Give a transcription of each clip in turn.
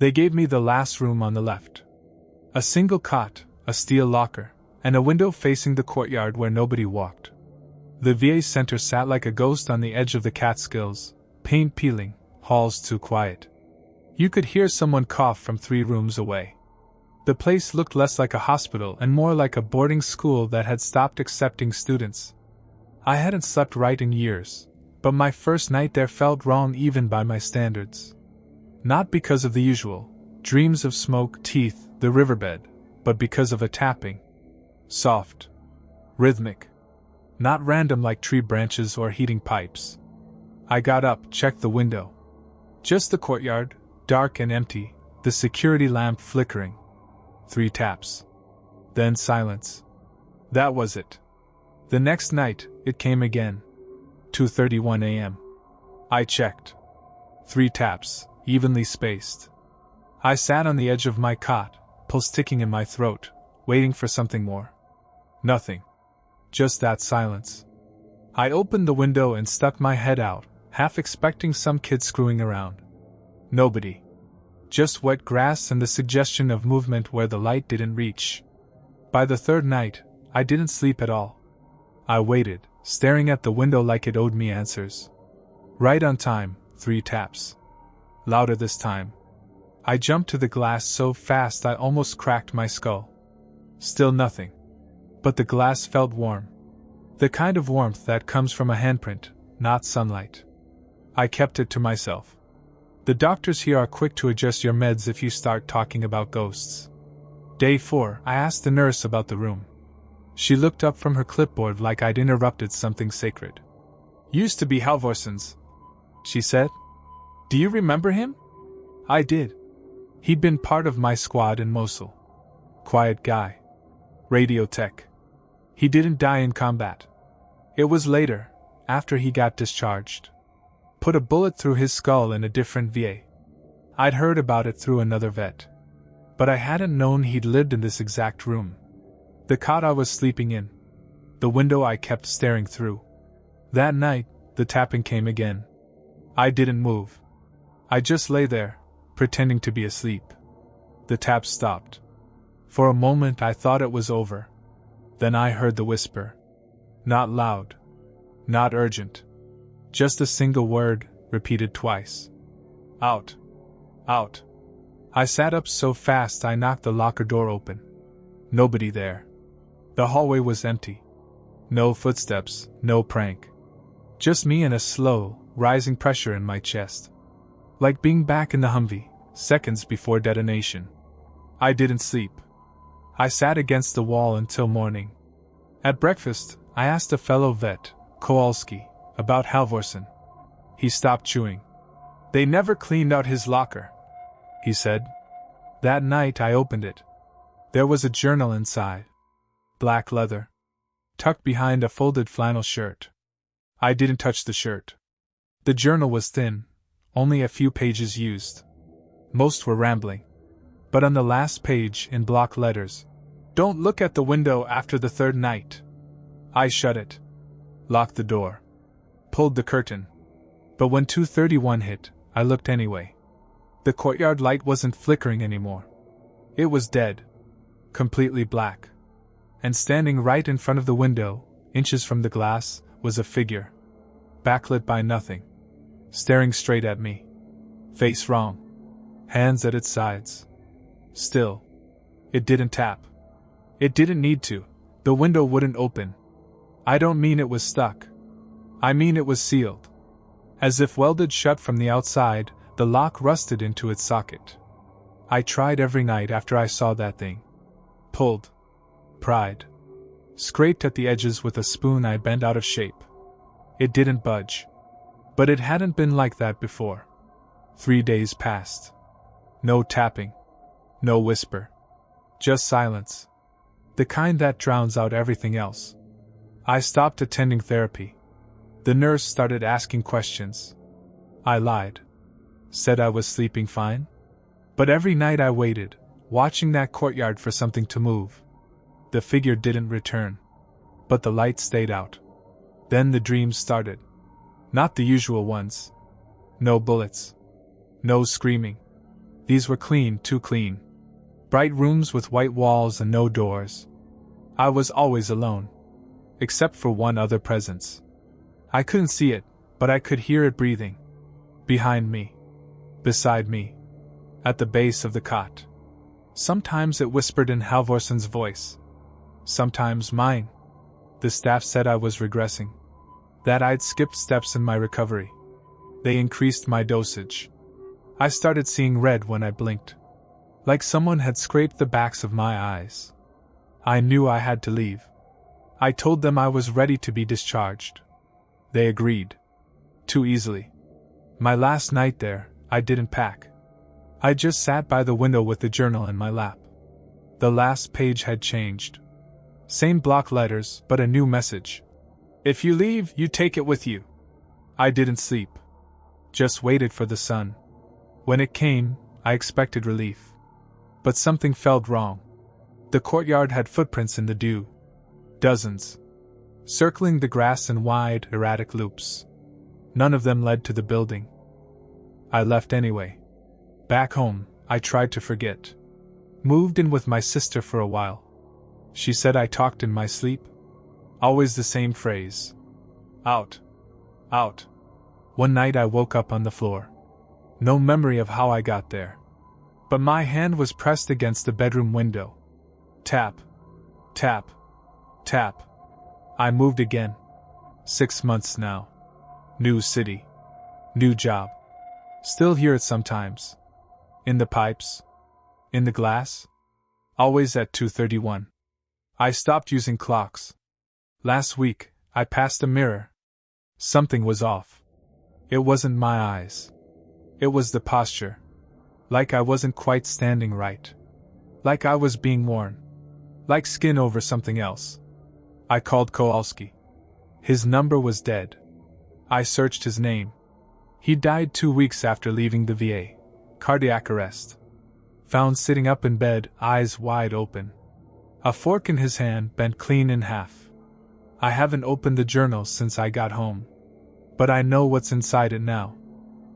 They gave me the last room on the left. A single cot, a steel locker, and a window facing the courtyard where nobody walked. The VA center sat like a ghost on the edge of the Catskills, paint peeling, halls too quiet. You could hear someone cough from 3 rooms away. The place looked less like a hospital and more like a boarding school that had stopped accepting students. I hadn't slept right in years, but my first night there felt wrong even by my standards. Not because of the usual dreams of smoke, teeth, the riverbed, but because of a tapping. Soft. Rhythmic. Not random like tree branches or heating pipes. I got up, checked the window. Just the courtyard, dark and empty, the security lamp flickering. 3 taps. Then silence. That was it. The next night, it came again. 2:31 a.m. I checked. 3 taps, evenly spaced. I sat on the edge of my cot, pulse ticking in my throat, waiting for something more. Nothing. Just that silence. I opened the window and stuck my head out, half expecting some kid screwing around. Nobody. Just wet grass and the suggestion of movement where the light didn't reach. By the 3rd night, I didn't sleep at all. I waited, staring at the window like it owed me answers. Right on time, 3 taps. Louder this time. I jumped to the glass so fast I almost cracked my skull. Still nothing. But the glass felt warm. The kind of warmth that comes from a handprint, not sunlight. I kept it to myself. The doctors here are quick to adjust your meds if you start talking about ghosts. Day 4, I asked the nurse about the room. She looked up from her clipboard like I'd interrupted something sacred. Used to be Halvorson's, she said. Do you remember him? I did. He'd been part of my squad in Mosul. Quiet guy. Radio tech. He didn't die in combat. It was later, after he got discharged. Put a bullet through his skull in a different VA. I'd heard about it through another vet. But I hadn't known he'd lived in this exact room. The cot I was sleeping in. The window I kept staring through. That night, the tapping came again. I didn't move. I just lay there, pretending to be asleep. The tap stopped. For a moment I thought it was over. Then I heard the whisper. Not loud. Not urgent. Just a single word, repeated twice. Out. Out. I sat up so fast I knocked the locker door open. Nobody there. The hallway was empty. No footsteps, no prank. Just me and a slow, rising pressure in my chest. Like being back in the Humvee, seconds before detonation. I didn't sleep. I sat against the wall until morning. At breakfast, I asked a fellow vet, Kowalski, about Halvorson. He stopped chewing. They never cleaned out his locker, he said. That night I opened it. There was a journal inside. Black leather. Tucked behind a folded flannel shirt. I didn't touch the shirt. The journal was thin, only a few pages used. Most were rambling. But on the last page, in block letters, don't look at the window after the 3rd night. I shut it. Locked the door. Pulled the curtain. But when 2:31 hit, I looked anyway. The courtyard light wasn't flickering anymore. It was dead. Completely black. And standing right in front of the window, inches from the glass, was a figure. Backlit by nothing. Staring straight at me. Face wrong. Hands at its sides. Still. It didn't tap. It didn't need to. The window wouldn't open. I don't mean it was stuck. I mean it was sealed. As if welded shut from the outside, the lock rusted into its socket. I tried every night after I saw that thing. Pulled. Pried. Scraped at the edges with a spoon I bent out of shape. It didn't budge. But it hadn't been like that before. 3 days passed. No tapping. No whisper. Just silence. The kind that drowns out everything else. I stopped attending therapy. The nurse started asking questions. I lied. Said I was sleeping fine. But every night I waited, watching that courtyard for something to move. The figure didn't return. But the light stayed out. Then the dreams started. Not the usual ones. No bullets. No screaming. These were clean, too clean. Bright rooms with white walls and no doors. I was always alone. Except for one other presence. I couldn't see it, but I could hear it breathing. Behind me. Beside me. At the base of the cot. Sometimes it whispered in Halvorson's voice. Sometimes mine. The staff said I was regressing. That I'd skipped steps in my recovery. They increased my dosage. I started seeing red when I blinked. Like someone had scraped the backs of my eyes. I knew I had to leave. I told them I was ready to be discharged. They agreed. Too easily. My last night there, I didn't pack. I just sat by the window with the journal in my lap. The last page had changed. Same block letters, but a new message. If you leave, you take it with you. I didn't sleep. Just waited for the sun. When it came, I expected relief. But something felt wrong. The courtyard had footprints in the dew. Dozens. Circling the grass in wide, erratic loops. None of them led to the building. I left anyway. Back home, I tried to forget. Moved in with my sister for a while. She said I talked in my sleep. Always the same phrase. Out. Out. One night I woke up on the floor. No memory of how I got there. But my hand was pressed against the bedroom window. Tap. Tap. Tap. I moved again. 6 months now. New city. New job. Still hear it sometimes. In the pipes. In the glass. Always at 2:31. I stopped using clocks. Last week, I passed a mirror. Something was off. It wasn't my eyes. It was the posture. Like I wasn't quite standing right. Like I was being worn. Like skin over something else. I called Kowalski. His number was dead. I searched his name. He died 2 weeks after leaving the VA. Cardiac arrest. Found sitting up in bed, eyes wide open. A fork in his hand bent clean in half. I haven't opened the journal since I got home. But I know what's inside it now.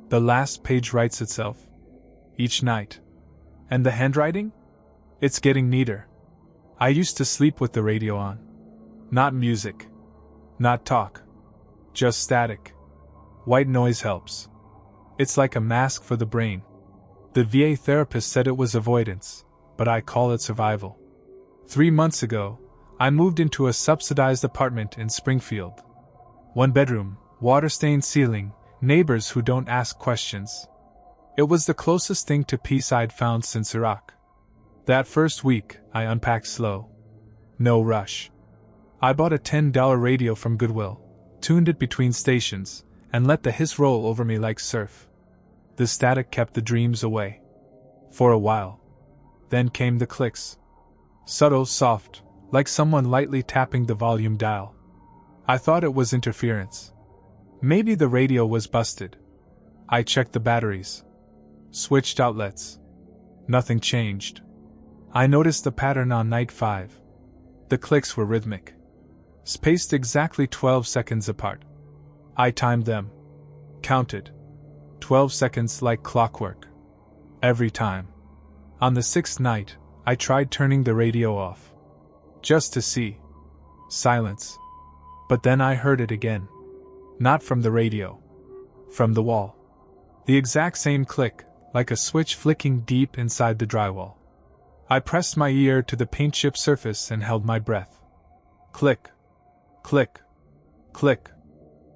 The last page writes itself. Each night. And the handwriting? It's getting neater. I used to sleep with the radio on. Not music. Not talk. Just static. White noise helps. It's like a mask for the brain. The VA therapist said it was avoidance, but I call it survival. 3 months ago, I moved into a subsidized apartment in Springfield. 1 bedroom, water-stained ceiling, neighbors who don't ask questions. It was the closest thing to peace I'd found since Iraq. That first week, I unpacked slow. No rush. I bought a $10 radio from Goodwill, tuned it between stations, and let the hiss roll over me like surf. The static kept the dreams away. For a while. Then came the clicks. Subtle, soft, like someone lightly tapping the volume dial. I thought it was interference. Maybe the radio was busted. I checked the batteries. Switched outlets. Nothing changed. I noticed the pattern on night 5. The clicks were rhythmic. Spaced exactly 12 seconds apart. I timed them. Counted. 12 seconds like clockwork. Every time. On the 6th night, I tried turning the radio off. Just to see. Silence. But then I heard it again. Not from the radio. From the wall. The exact same click, like a switch flicking deep inside the drywall. I pressed my ear to the paint chip surface and held my breath. Click. Click. Click.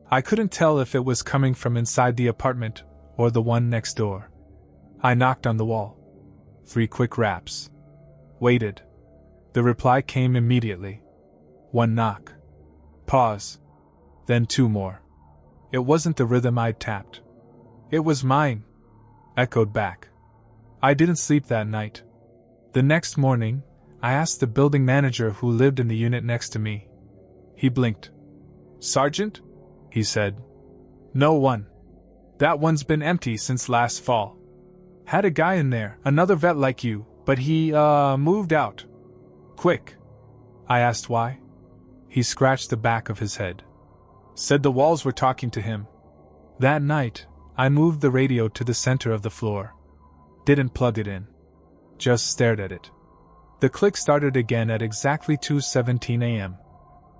I couldn't tell if it was coming from inside the apartment or the one next door. I knocked on the wall. 3 quick raps. Waited. The reply came immediately. 1 knock. Pause. Then 2 more. It wasn't the rhythm I'd tapped. It was mine. Echoed back. I didn't sleep that night. The next morning, I asked the building manager who lived in the unit next to me. He blinked. Sergeant? He said. No one. That one's been empty since last fall. Had a guy in there, another vet like you, but he, moved out. Quick. I asked why. He scratched the back of his head. Said the walls were talking to him. That night, I moved the radio to the center of the floor. Didn't plug it in. Just stared at it. The click started again at exactly 2:17 a.m.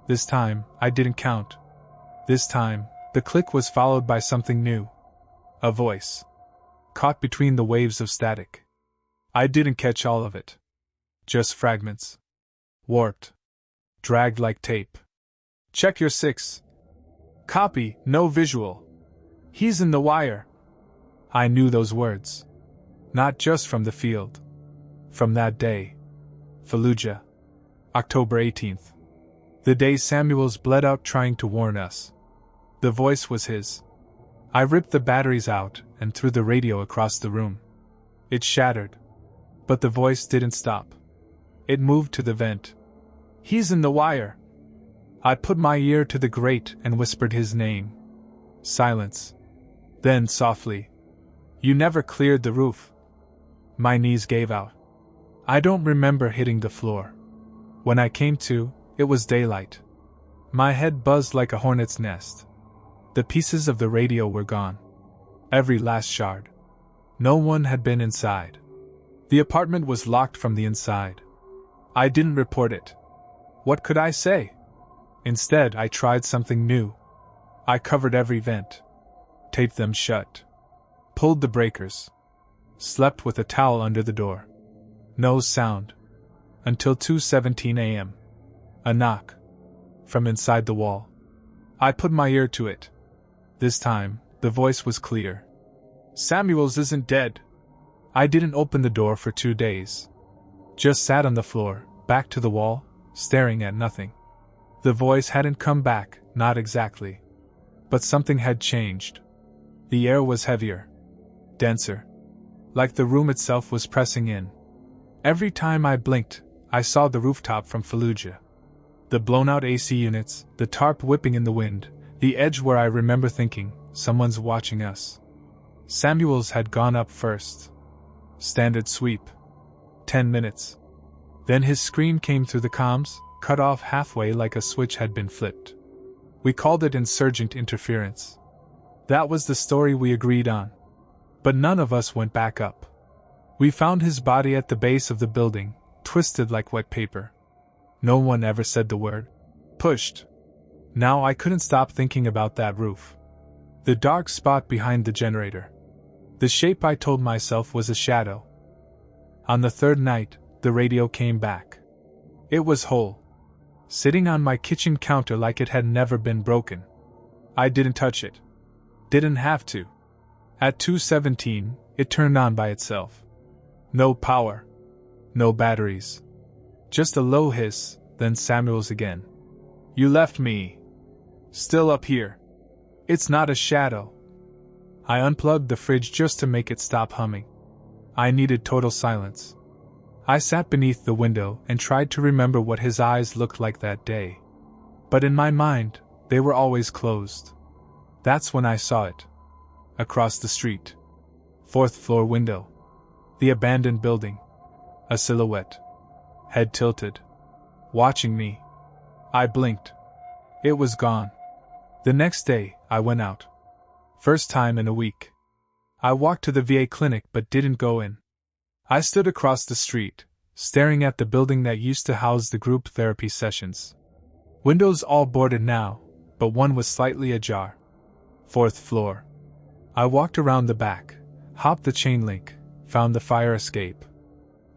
This time, I didn't count. This time, the click was followed by something new. A voice. Caught between the waves of static. I didn't catch all of it. Just fragments. Warped. Dragged like tape. Check your 6. Copy, no visual. He's in the wire. I knew those words. Not just from the field. From that day. Fallujah. October 18th. The day Samuels bled out trying to warn us. The voice was his. I ripped the batteries out and threw the radio across the room. It shattered. But the voice didn't stop. It moved to the vent. He's in the wire. I put my ear to the grate and whispered his name. Silence. Then softly. You never cleared the roof. My knees gave out. I don't remember hitting the floor. When I came to, it was daylight. My head buzzed like a hornet's nest. The pieces of the radio were gone. Every last shard. No one had been inside. The apartment was locked from the inside. I didn't report it. What could I say? Instead, I tried something new. I covered every vent. Taped them shut. Pulled the breakers. Slept with a towel under the door. No sound. Until 2:17 a.m. A knock. From inside the wall. I put my ear to it. This time, the voice was clear. Samuels isn't dead. I didn't open the door for 2 days. Just sat on the floor, back to the wall, staring at nothing. The voice hadn't come back, not exactly. But something had changed. The air was heavier. Denser. Like the room itself was pressing in. Every time I blinked, I saw the rooftop from Fallujah. The blown-out AC units, the tarp whipping in the wind, the edge where I remember thinking, someone's watching us. Samuels had gone up first. Standard sweep. 10 minutes. Then his scream came through the comms, cut off halfway like a switch had been flipped. We called it insurgent interference. That was the story we agreed on. But none of us went back up. We found his body at the base of the building, twisted like wet paper. No one ever said the word. Pushed. Now I couldn't stop thinking about that roof. The dark spot behind the generator. The shape I told myself was a shadow. On the third night, the radio came back. It was whole. Sitting on my kitchen counter like it had never been broken. I didn't touch it. Didn't have to. At 2:17, it turned on by itself. No power. No batteries. Just a low hiss, then Samuels again. You left me. Still up here. It's not a shadow. I unplugged the fridge just to make it stop humming. I needed total silence. I sat beneath the window and tried to remember what his eyes looked like that day. But in my mind, they were always closed. That's when I saw it. Across the street. 4th floor window. The abandoned building. A silhouette. Head tilted. Watching me. I blinked. It was gone. The next day, I went out. First time in a week. I walked to the VA clinic but didn't go in. I stood across the street, staring at the building that used to house the group therapy sessions. Windows all boarded now, but one was slightly ajar. 4th floor. I walked around the back, hopped the chain link, found the fire escape.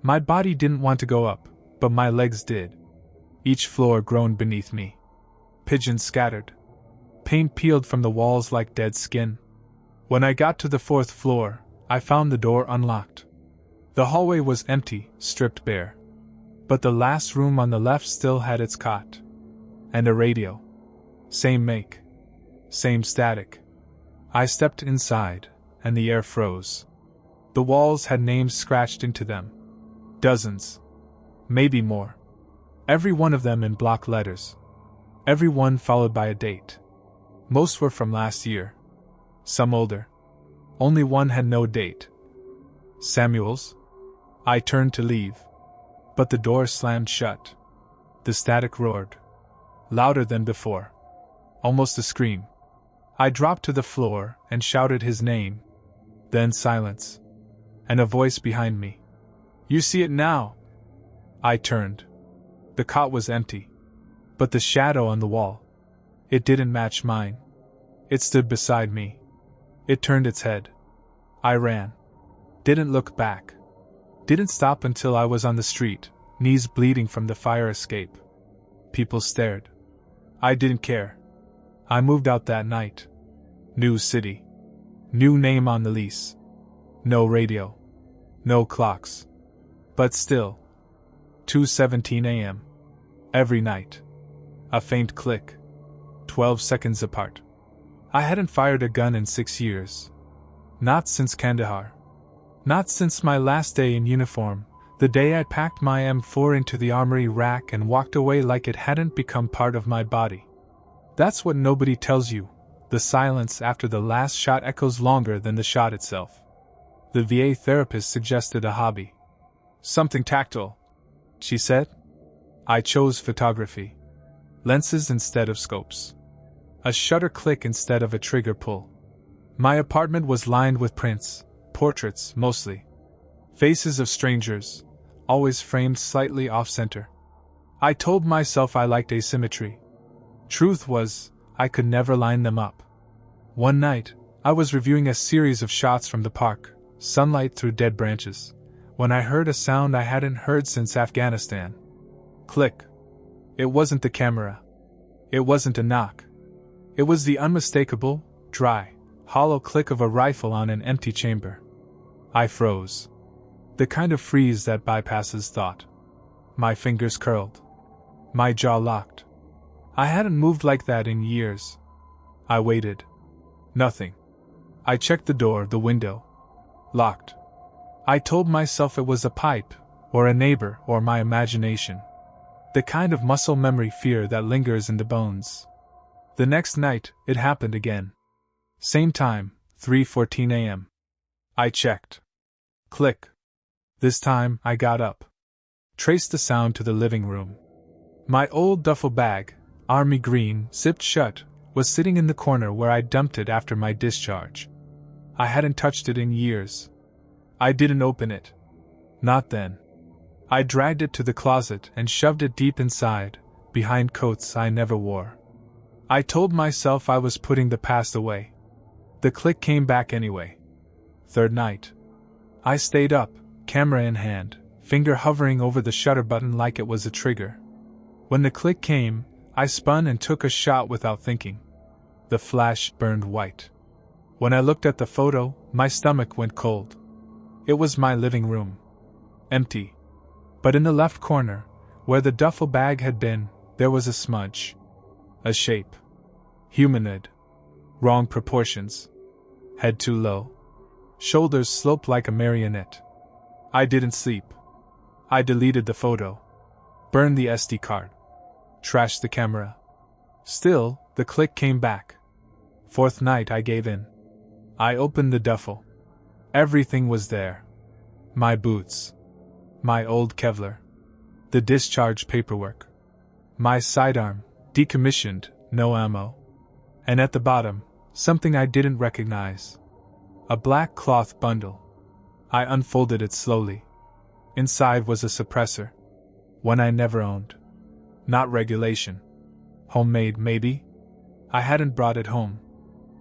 My body didn't want to go up, but my legs did. Each floor groaned beneath me. Pigeons scattered. Paint peeled from the walls like dead skin. When I got to the 4th floor, I found the door unlocked. The hallway was empty, stripped bare. But the last room on the left still had its cot. And a radio. Same make. Same static. I stepped inside, and the air froze. The walls had names scratched into them. Dozens. Maybe more. Every one of them in block letters. Every one followed by a date. Most were from last year. Some older. Only one had no date. Samuels? I turned to leave. But the door slammed shut. The static roared. Louder than before. Almost a scream. I dropped to the floor and shouted his name. Then silence. and a voice behind me. "You see it now?" I turned. The cot was empty. But the shadow on the wall, it didn't match mine. It stood beside me. It turned its head. I ran. Didn't look back. Didn't stop until I was on the street, knees bleeding from the fire escape. People stared. I didn't care. I moved out that night. New city. New name on the lease. No radio. No clocks. But still. 2:17 a.m. Every night. A faint click. 12 seconds apart. I hadn't fired a gun in 6 years. Not since Kandahar. Not since my last day in uniform, the day I packed my M4 into the armory rack and walked away like it hadn't become part of my body. That's what nobody tells you. The silence after the last shot echoes longer than the shot itself. The VA therapist suggested a hobby. Something tactile, she said. I chose photography. Lenses instead of scopes. A shutter click instead of a trigger pull. My apartment was lined with prints, portraits mostly. Faces of strangers, always framed slightly off-center. I told myself I liked asymmetry. Truth was, I could never line them up. One night, I was reviewing a series of shots from the park, sunlight through dead branches, when I heard a sound I hadn't heard since Afghanistan. Click. It wasn't the camera. It wasn't a knock. It was the unmistakable, dry, hollow click of a rifle on an empty chamber. I froze. The kind of freeze that bypasses thought. My fingers curled. My jaw locked. I hadn't moved like that in years. I waited. Nothing. I checked the door, the window. Locked. I told myself it was a pipe, or a neighbor, or my imagination. The kind of muscle memory fear that lingers in the bones. The next night, it happened again. Same time, 3:14 a.m. I checked. Click. This time, I got up. Traced the sound to the living room. My old duffel bag, army green, zipped shut, was sitting in the corner where I dumped it after my discharge. I hadn't touched it in years. I didn't open it. Not then. I dragged it to the closet and shoved it deep inside, behind coats I never wore. I told myself I was putting the past away. The click came back anyway. Third night. I stayed up, camera in hand, finger hovering over the shutter button like it was a trigger. When the click came, I spun and took a shot without thinking. The flash burned white. When I looked at the photo, my stomach went cold. It was my living room. Empty. But in the left corner, where the duffel bag had been, there was a smudge. A shape. Humanoid. Wrong proportions. Head too low. Shoulders sloped like a marionette. I didn't sleep. I deleted the photo. Burned the SD card. Trashed the camera. Still, the click came back. Fourth night I gave in. I opened the duffel. Everything was there. My boots. My old Kevlar. The discharge paperwork. My sidearm, decommissioned, no ammo. And at the bottom, something I didn't recognize. A black cloth bundle. I unfolded it slowly. Inside was a suppressor. One I never owned. Not regulation. Homemade, maybe? I hadn't brought it home.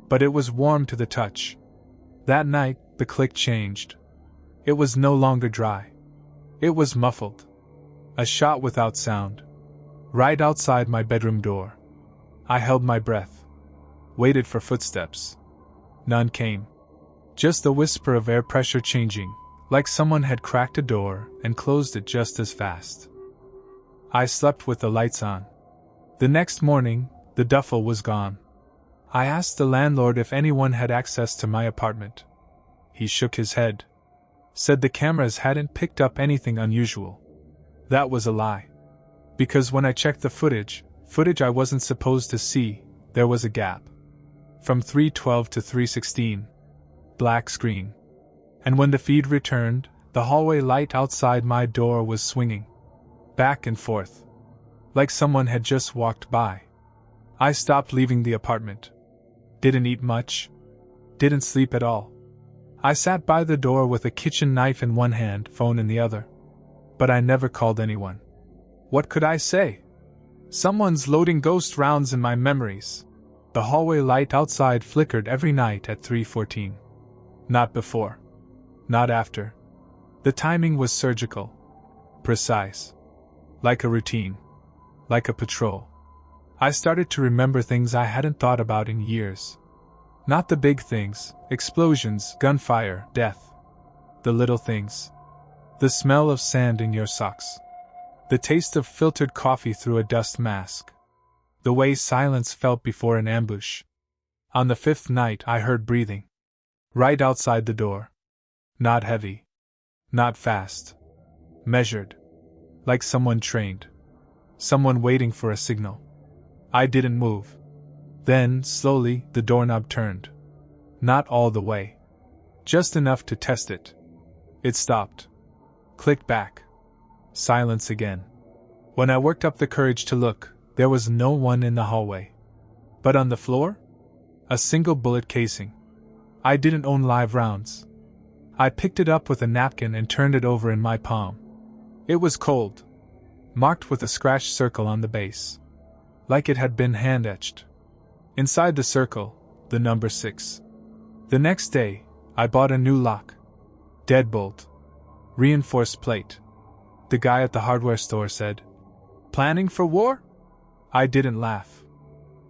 But it was warm to the touch. That night, the click changed. It was no longer dry. It was muffled. A shot without sound. Right outside my bedroom door. I held my breath. Waited for footsteps. None came. Just the whisper of air pressure changing, like someone had cracked a door and closed it just as fast. I slept with the lights on. The next morning, the duffel was gone. I asked the landlord if anyone had access to my apartment. He shook his head. Said the cameras hadn't picked up anything unusual. That was a lie. Because when I checked the footage I wasn't supposed to see, there was a gap. From 3:12 to 3:16. Black screen. And when the feed returned, the hallway light outside my door was swinging. Back and forth. Like someone had just walked by. I stopped leaving the apartment. Didn't eat much. Didn't sleep at all. I sat by the door with a kitchen knife in one hand, phone in the other. But I never called anyone. What could I say? Someone's loading ghost rounds in my memories. The hallway light outside flickered every night at 3:14. Not before. Not after. The timing was surgical. Precise. Like a routine. Like a patrol. I started to remember things I hadn't thought about in years. Not the big things, explosions, gunfire, death. The little things. The smell of sand in your socks. The taste of filtered coffee through a dust mask. The way silence felt before an ambush. On the 5th night I heard breathing. Right outside the door. Not heavy. Not fast. Measured. Like someone trained. Someone waiting for a signal. I didn't move. Then, slowly, the doorknob turned. Not all the way. Just enough to test it. It stopped. Clicked back. Silence again. When I worked up the courage to look, there was no one in the hallway. But on the floor? A single bullet casing. I didn't own live rounds. I picked it up with a napkin and turned it over in my palm. It was cold. Marked with a scratched circle on the base. Like it had been hand-etched. Inside the circle, the number 6. The next day, I bought a new lock. Deadbolt. Reinforced plate. The guy at the hardware store said, "Planning for war?" I didn't laugh.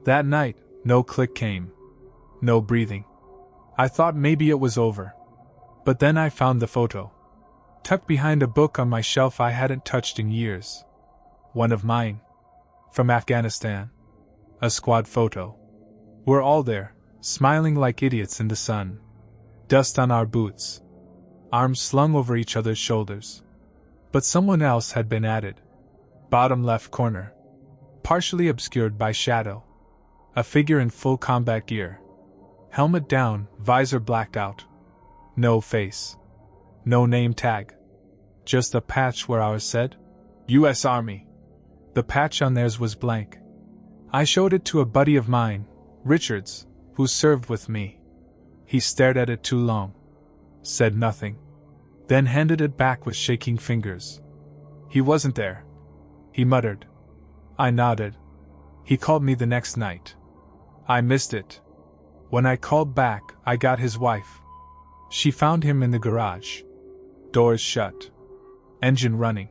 That night, no click came. No breathing. I thought maybe it was over. But then I found the photo. Tucked behind a book on my shelf I hadn't touched in years. One of mine. From Afghanistan. A squad photo. We're all there, smiling like idiots in the sun. Dust on our boots. Arms slung over each other's shoulders. But someone else had been added. Bottom left corner. Partially obscured by shadow. A figure in full combat gear. Helmet down, visor blacked out. No face. No name tag. Just a patch where ours said, U.S. Army. The patch on theirs was blank. I showed it to a buddy of mine, Richards, who served with me. He stared at it too long. Said nothing. Then handed it back with shaking fingers. He wasn't there. He muttered. I nodded. He called me the next night. I missed it. When I called back, I got his wife. She found him in the garage. Doors shut. Engine running.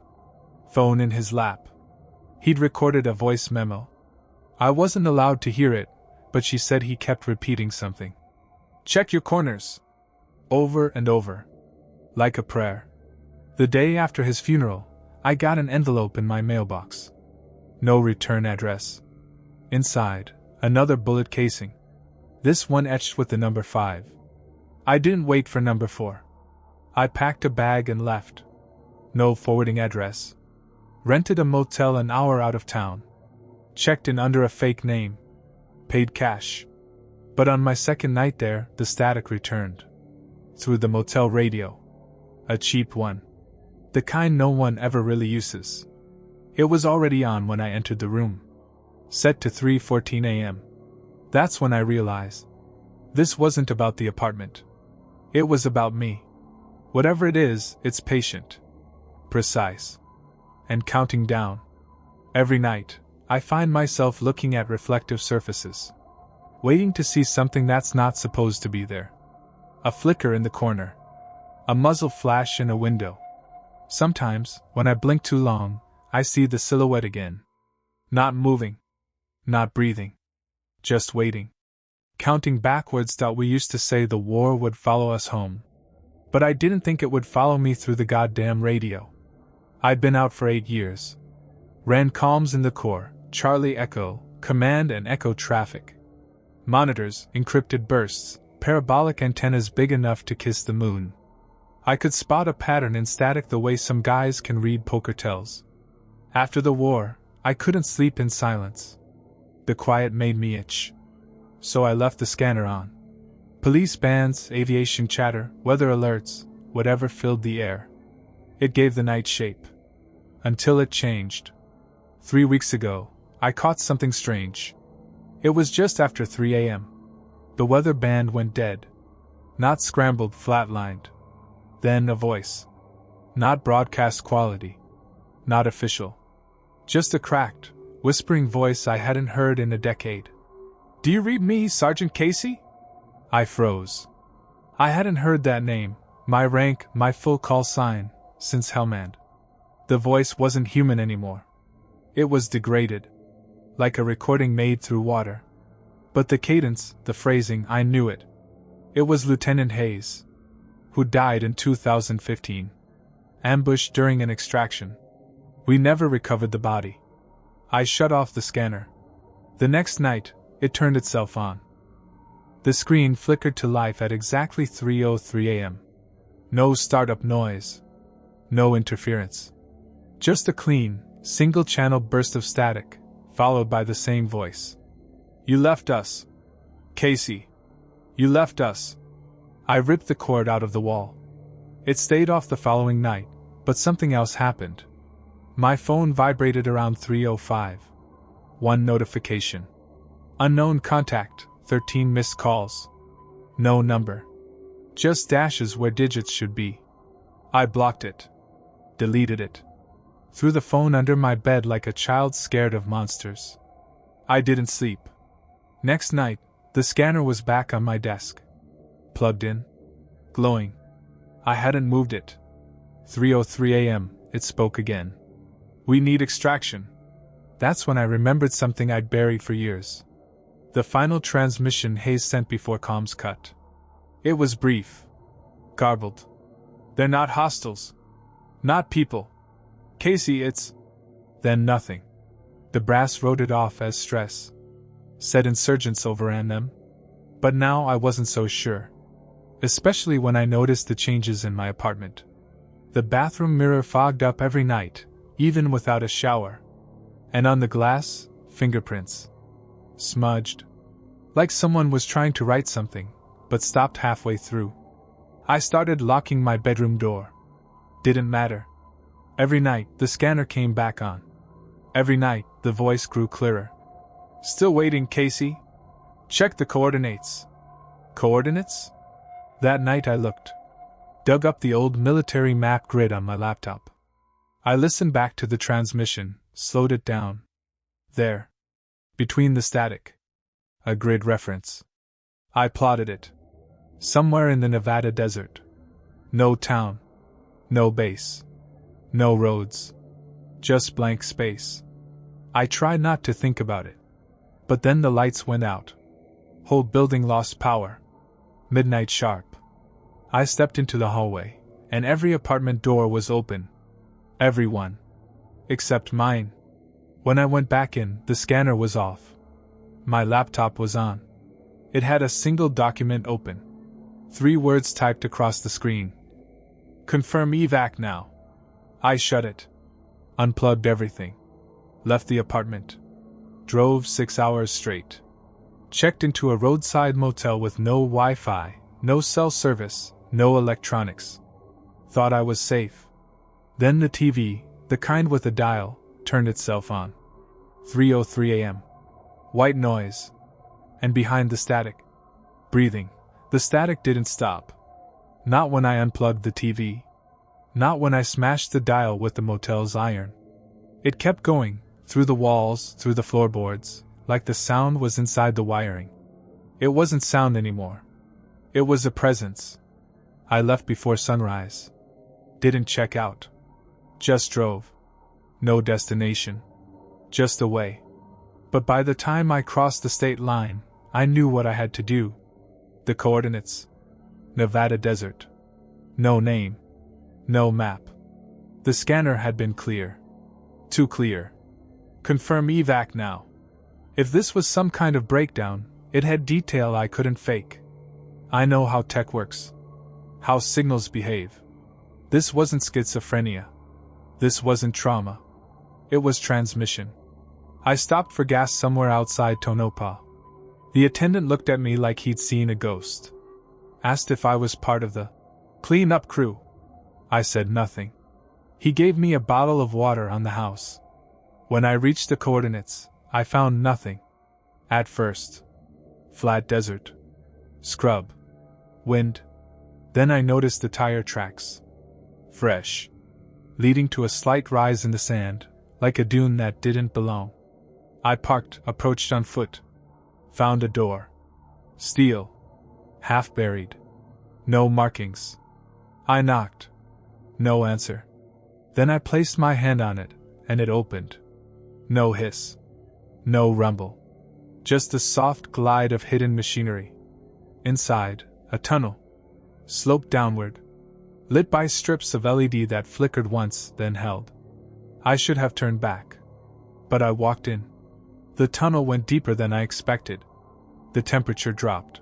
Phone in his lap. He'd recorded a voice memo. I wasn't allowed to hear it, but she said he kept repeating something. Check your corners. Over and over. Like a prayer. The day after his funeral, I got an envelope in my mailbox. No return address. Inside, another bullet casing. This one etched with the number 5. I didn't wait for number 4. I packed a bag and left. No forwarding address. Rented a motel an hour out of town. Checked in under a fake name. Paid cash. But on my second night there, the static returned. Through the motel radio. A cheap one. The kind no one ever really uses. It was already on when I entered the room. Set to 3:14 a.m. That's when I realized. This wasn't about the apartment. It was about me. Whatever it is, it's patient. Precise. And counting down. Every night, I find myself looking at reflective surfaces. Waiting to see something that's not supposed to be there. A flicker in the corner. A muzzle flash in a window. Sometimes, when I blink too long, I see the silhouette again. Not moving. Not breathing. Just waiting. Counting backwards. We used to say the war would follow us home. But I didn't think it would follow me through the goddamn radio. I'd been out for 8 years. Ran comms in the Corps, Charlie Echo, Command and Echo traffic. Monitors, encrypted bursts, parabolic antennas big enough to kiss the moon. I could spot a pattern in static the way some guys can read poker tells. After the war, I couldn't sleep in silence. The quiet made me itch. So I left the scanner on. Police bands, aviation chatter, weather alerts, whatever filled the air. It gave the night shape. Until it changed. 3 weeks ago, I caught something strange. It was just after 3 a.m. The weather band went dead. Not scrambled, flatlined. Then a voice. Not broadcast quality. Not official. Just a cracked, whispering voice I hadn't heard in a decade. "Do you read me, Sergeant Casey?" I froze. I hadn't heard that name, my rank, my full call sign, since Hellman. The voice wasn't human anymore. It was degraded. Like a recording made through water. But the cadence, the phrasing, I knew it. It was Lieutenant Hayes, who died in 2015. Ambushed during an extraction. We never recovered the body. I shut off the scanner. The next night, it turned itself on. The screen flickered to life at exactly 3:03 a.m. No startup noise. No interference. Just a clean, single-channel burst of static, followed by the same voice. "You left us. Casey. You left us." I ripped the cord out of the wall. It stayed off the following night, but something else happened. My phone vibrated around 3:05. One notification. Unknown contact, 13 missed calls. No number. Just dashes where digits should be. I blocked it. Deleted it. Threw the phone under my bed like a child scared of monsters. I didn't sleep. Next night, the scanner was back on my desk. Plugged in. Glowing. I hadn't moved it. 3:03 a.m., it spoke again. "We need extraction." That's when I remembered something I'd buried for years. The final transmission Hayes sent before comms cut. It was brief. Garbled. "They're not hostiles. Not people. Casey, it's..." Then nothing. The brass wrote it off as stress. Said insurgents overran them. But now I wasn't so sure. Especially when I noticed the changes in my apartment. The bathroom mirror fogged up every night, even without a shower. And on the glass, fingerprints. Smudged. Like someone was trying to write something, but stopped halfway through. I started locking my bedroom door. Didn't matter. Every night, the scanner came back on. Every night, the voice grew clearer. "Still waiting, Casey? Check the coordinates." Coordinates? That night I looked. Dug up the old military map grid on my laptop. I listened back to the transmission, slowed it down. There. Between the static. A grid reference. I plotted it. Somewhere in the Nevada desert. No town. No base. No roads. Just blank space. I tried not to think about it. But then the lights went out. Whole building lost power. Midnight sharp. I stepped into the hallway, and every apartment door was open. Every one. Except mine. When I went back in, the scanner was off. My laptop was on. It had a single document open. 3 words typed across the screen. "Confirm evac now." I shut it. Unplugged everything. Left the apartment. Drove 6 hours straight. Checked into a roadside motel with no Wi-Fi, no cell service, no electronics. Thought I was safe. Then the TV, the kind with a dial, turned itself on. 3:03 a.m. White noise. And behind the static. Breathing. The static didn't stop. Not when I unplugged the TV. Not when I smashed the dial with the motel's iron. It kept going, through the walls, through the floorboards, like the sound was inside the wiring. It wasn't sound anymore. It was a presence. I left before sunrise. Didn't check out. Just drove. No destination. Just away. But by the time I crossed the state line, I knew what I had to do. The coordinates. Nevada desert. No name. No map. The scanner had been clear. Too clear. Confirm evac now. If this was some kind of breakdown, it had detail I couldn't fake. I know how tech works. How signals behave. This wasn't schizophrenia. This wasn't trauma. It was transmission. I stopped for gas somewhere outside Tonopah. The attendant looked at me like he'd seen a ghost. Asked if I was part of the clean-up crew. I said nothing. He gave me a bottle of water on the house. When I reached the coordinates, I found nothing. At first. Flat desert. Scrub. Wind. Then I noticed the tire tracks. Fresh. Leading to a slight rise in the sand, like a dune that didn't belong. I parked, approached on foot. Found a door. Steel. Half buried. No markings. I knocked. No answer. Then I placed my hand on it, and it opened. No hiss. No rumble. Just the soft glide of hidden machinery. Inside, a tunnel. Sloped downward. Lit by strips of LED that flickered once, then held. I should have turned back. But I walked in. The tunnel went deeper than I expected. The temperature dropped.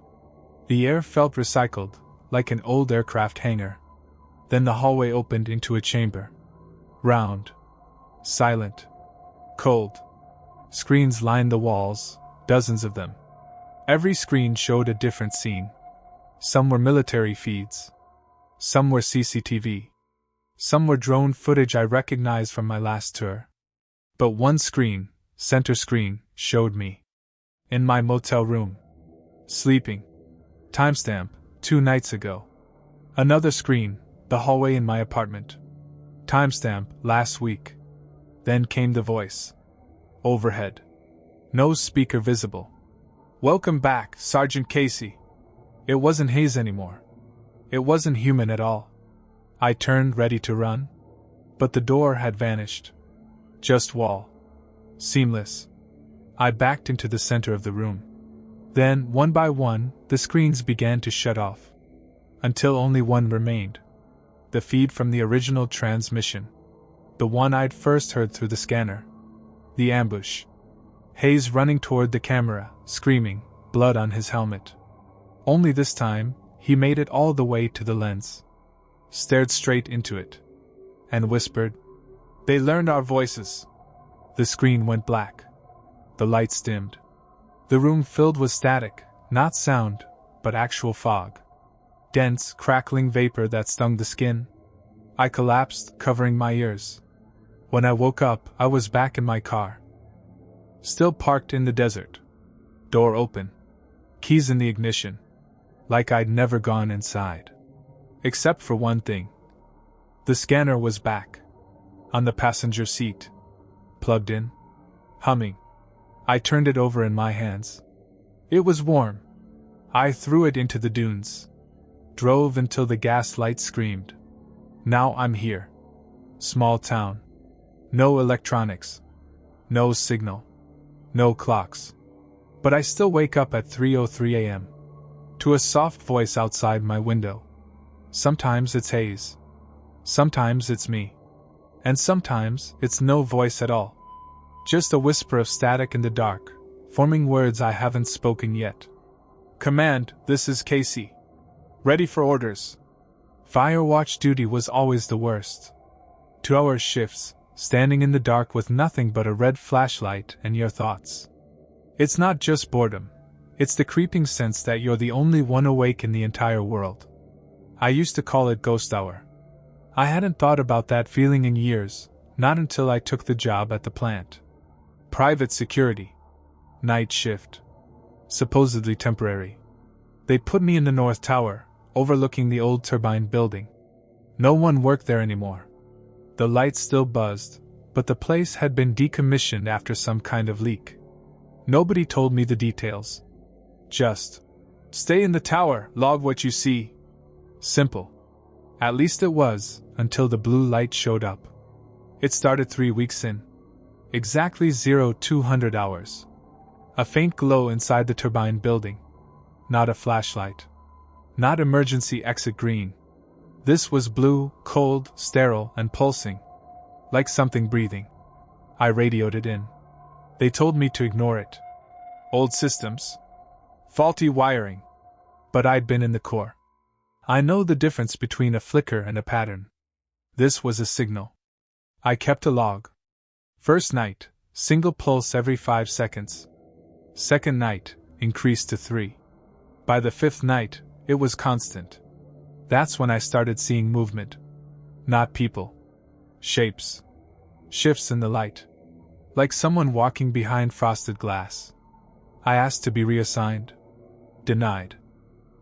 The air felt recycled, like an old aircraft hangar. Then the hallway opened into a chamber. Round. Silent. Cold. Screens lined the walls, dozens of them. Every screen showed a different scene. Some were military feeds. Some were CCTV. Some were drone footage I recognized from my last tour. But one screen, center screen, showed me. In my motel room. Sleeping. Timestamp, 2 nights ago. Another screen, the hallway in my apartment. Timestamp, last week. Then came the voice. Overhead. No speaker visible. Welcome back, Sergeant Casey. It wasn't Hayes anymore. It wasn't human at all. I turned, ready to run. But the door had vanished. Just wall. Seamless. I backed into the center of the room. Then, one by one, the screens began to shut off. Until only one remained. The feed from the original transmission. The one I'd first heard through the scanner. The ambush. Hayes running toward the camera, screaming, blood on his helmet. Only this time, he made it all the way to the lens. Stared straight into it. And whispered, "They learned our voices." The screen went black. The lights dimmed. The room filled with static, not sound, but actual fog. Dense, crackling vapor that stung the skin. I collapsed, covering my ears. When I woke up, I was back in my car. Still parked in the desert. Door open. Keys in the ignition. Like I'd never gone inside. Except for one thing. The scanner was back. On the passenger seat. Plugged in. Humming. I turned it over in my hands. It was warm. I threw it into the dunes. Drove until the gas light screamed. Now I'm here. Small town. No electronics. No signal. No clocks. But I still wake up at 3:03 a.m. to a soft voice outside my window. Sometimes it's Hayes. Sometimes it's me. And sometimes it's no voice at all. Just a whisper of static in the dark, forming words I haven't spoken yet. "Command, this is Casey. Ready for orders." Fire watch duty was always the worst. 2-hour shifts, standing in the dark with nothing but a red flashlight and your thoughts. It's not just boredom. It's the creeping sense that you're the only one awake in the entire world. I used to call it ghost hour. I hadn't thought about that feeling in years, not until I took the job at the plant. Private security. Night shift. Supposedly temporary. They put me in the North Tower, overlooking the old turbine building. No one worked there anymore. The lights still buzzed, but the place had been decommissioned after some kind of leak. Nobody told me the details. Just, "Stay in the tower, log what you see." Simple. At least it was, until the blue light showed up. It started 3 weeks in. Exactly 0200 hours. A faint glow inside the turbine building. Not a flashlight. Not emergency exit green. This was blue, cold, sterile, and pulsing. Like something breathing. I radioed it in. They told me to ignore it. Old systems. Faulty wiring. But I'd been in the Corps. I know the difference between a flicker and a pattern. This was a signal. I kept a log. First night, single pulse every 5 seconds. Second night, increased to 3. By the 5th night, it was constant. That's when I started seeing movement. Not people. Shapes. Shifts in the light. Like someone walking behind frosted glass. I asked to be reassigned. Denied.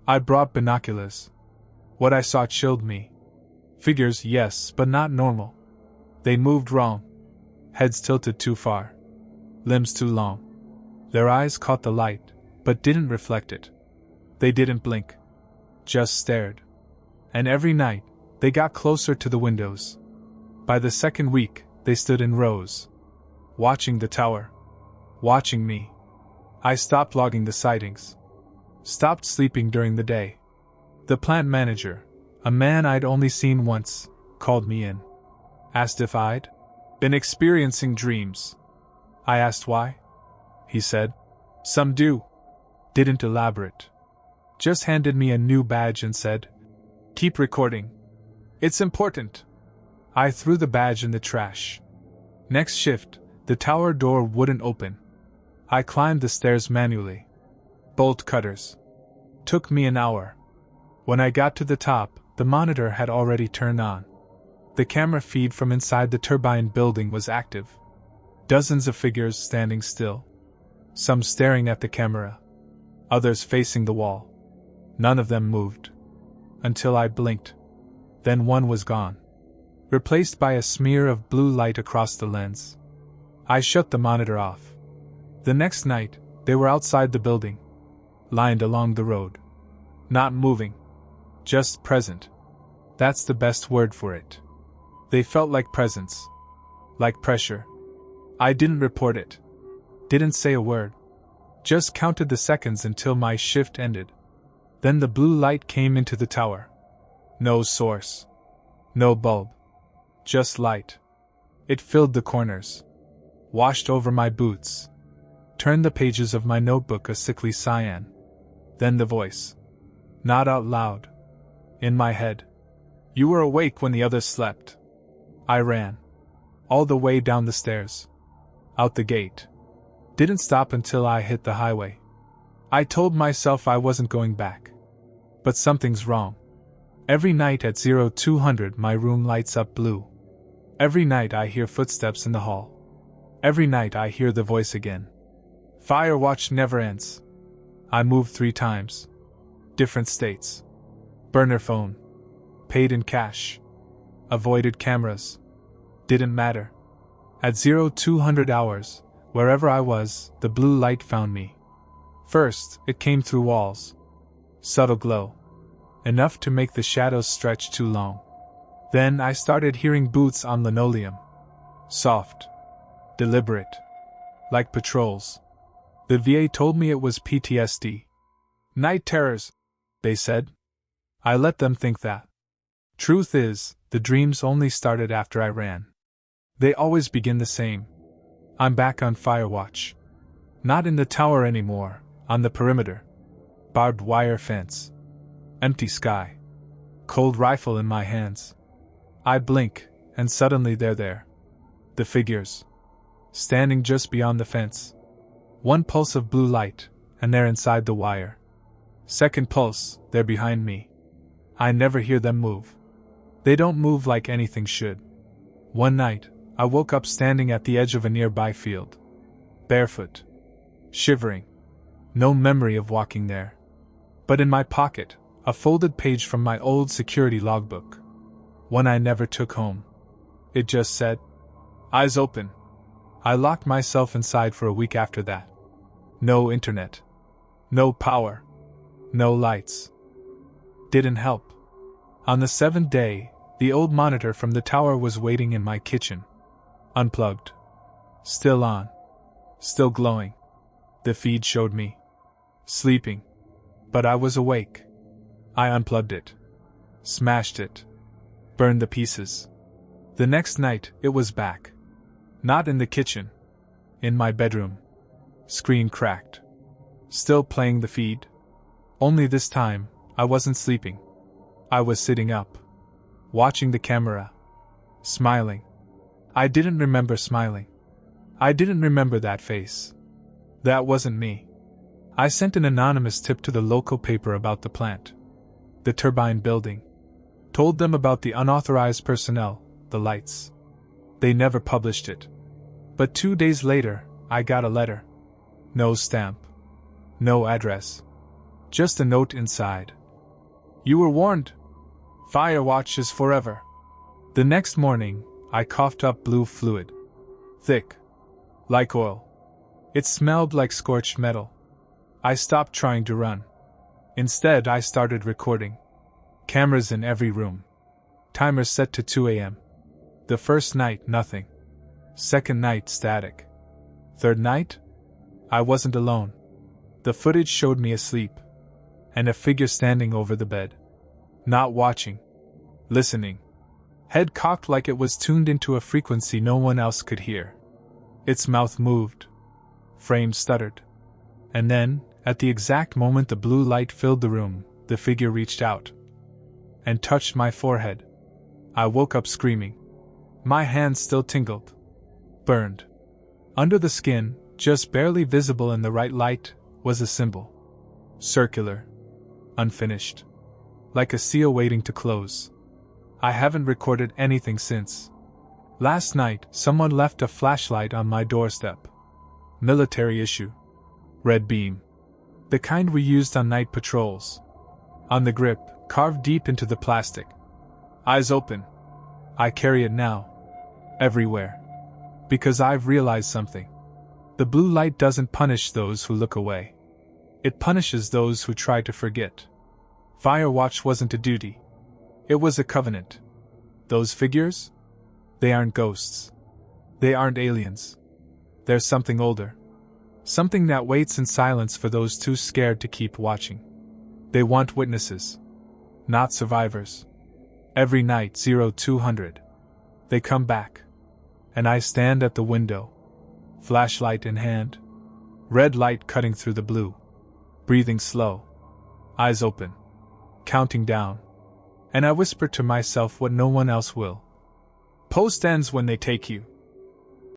I brought binoculars. What I saw chilled me. Figures, yes, but not normal. They moved wrong. Heads tilted too far. Limbs too long. Their eyes caught the light, but didn't reflect it. They didn't blink. Just stared. And every night, they got closer to the windows. By the second week, they stood in rows. Watching the tower. Watching me. I stopped logging the sightings. Stopped sleeping during the day. The plant manager, a man I'd only seen once, called me in. Asked if I'd been experiencing dreams. I asked why. He said, "Some do." Didn't elaborate. Just handed me a new badge and said, "Keep recording. It's important." I threw the badge in the trash. Next shift, the tower door wouldn't open. I climbed the stairs manually. Bolt cutters. Took me an hour. When I got to the top, the monitor had already turned on. The camera feed from inside the turbine building was active. Dozens of figures standing still. Some staring at the camera. Others facing the wall. None of them moved. Until I blinked. Then one was gone. Replaced by a smear of blue light across the lens. I shut the monitor off. The next night, they were outside the building. Lined along the road. Not moving. Just present. That's the best word for it. They felt like presence. Like pressure. I didn't report it. Didn't say a word. Just counted the seconds until my shift ended. Then the blue light came into the tower. No source. No bulb. Just light. It filled the corners. Washed over my boots. Turned the pages of my notebook a sickly cyan. Then the voice. Not out loud. In my head. "You were awake when the others slept." I ran. All the way down the stairs. Out the gate. Didn't stop until I hit the highway. I told myself I wasn't going back. But something's wrong. Every night at 0200 my room lights up blue. Every night I hear footsteps in the hall. Every night I hear the voice again. Fire watch never ends. I moved 3 times. Different states. Burner phone. Paid in cash. Avoided cameras. Didn't matter. At 0200 hours, wherever I was, the blue light found me. First, it came through walls. Subtle glow. Enough to make the shadows stretch too long. Then I started hearing boots on linoleum. Soft. Deliberate. Like patrols. The VA told me it was PTSD. Night terrors, they said. I let them think that. Truth is, the dreams only started after I ran. They always begin the same. I'm back on fire watch. Not in the tower anymore, on the perimeter. Barbed wire fence. Empty sky. Cold rifle in my hands. I blink, and suddenly they're there. The figures. Standing just beyond the fence. One pulse of blue light, and they're inside the wire. Second pulse, they're behind me. I never hear them move. They don't move like anything should. One night, I woke up standing at the edge of a nearby field. Barefoot. Shivering. No memory of walking there. But in my pocket, a folded page from my old security logbook. One I never took home. It just said, "Eyes open." I locked myself inside for a week after that. No internet. No power. No lights. Didn't help. On the 7th day, the old monitor from the tower was waiting in my kitchen. Unplugged. Still on. Still glowing. The feed showed me. Sleeping. But I was awake. I unplugged it. Smashed it. Burned the pieces. The next night, it was back. Not in the kitchen. In my bedroom. Screen cracked. Still playing the feed. Only this time, I wasn't sleeping. I was sitting up. Watching the camera. Smiling. I didn't remember smiling. I didn't remember that face. That wasn't me. I sent an anonymous tip to the local paper about the plant. The turbine building. Told them about the unauthorized personnel, the lights. They never published it. But 2 days later, I got a letter. No stamp. No address. Just a note inside. "You were warned. Firewatch is forever. The next morning, I coughed up blue fluid. Thick. Like oil. It smelled like scorched metal. I stopped trying to run. Instead, I started recording. Cameras in every room. Timer set to 2 a.m. The first night, nothing. Second night, static. Third night? I wasn't alone. The footage showed me asleep. And a figure standing over the bed. Not watching. Listening. Head cocked like it was tuned into a frequency no one else could hear. Its mouth moved. Frame stuttered. And then, at the exact moment the blue light filled the room, the figure reached out and touched my forehead. I woke up screaming. My hands still tingled. Burned. Under the skin, just barely visible in the right light, was a symbol. Circular. Unfinished. Like a seal waiting to close. I haven't recorded anything since. Last night, someone left a flashlight on my doorstep. Military issue. Red beam. The kind we used on night patrols. On the grip, carved deep into the plastic. Eyes open. I carry it now. Everywhere. Because I've realized something. The blue light doesn't punish those who look away. It punishes those who try to forget. Firewatch wasn't a duty. It was a covenant. Those figures? They aren't ghosts. They aren't aliens. There's something older. Something that waits in silence for those too scared to keep watching. They want witnesses. Not survivors. Every night 0200. They come back. And I stand at the window. Flashlight in hand. Red light cutting through the blue. Breathing slow. Eyes open. Counting down. And I whisper to myself what no one else will. Post ends when they take you.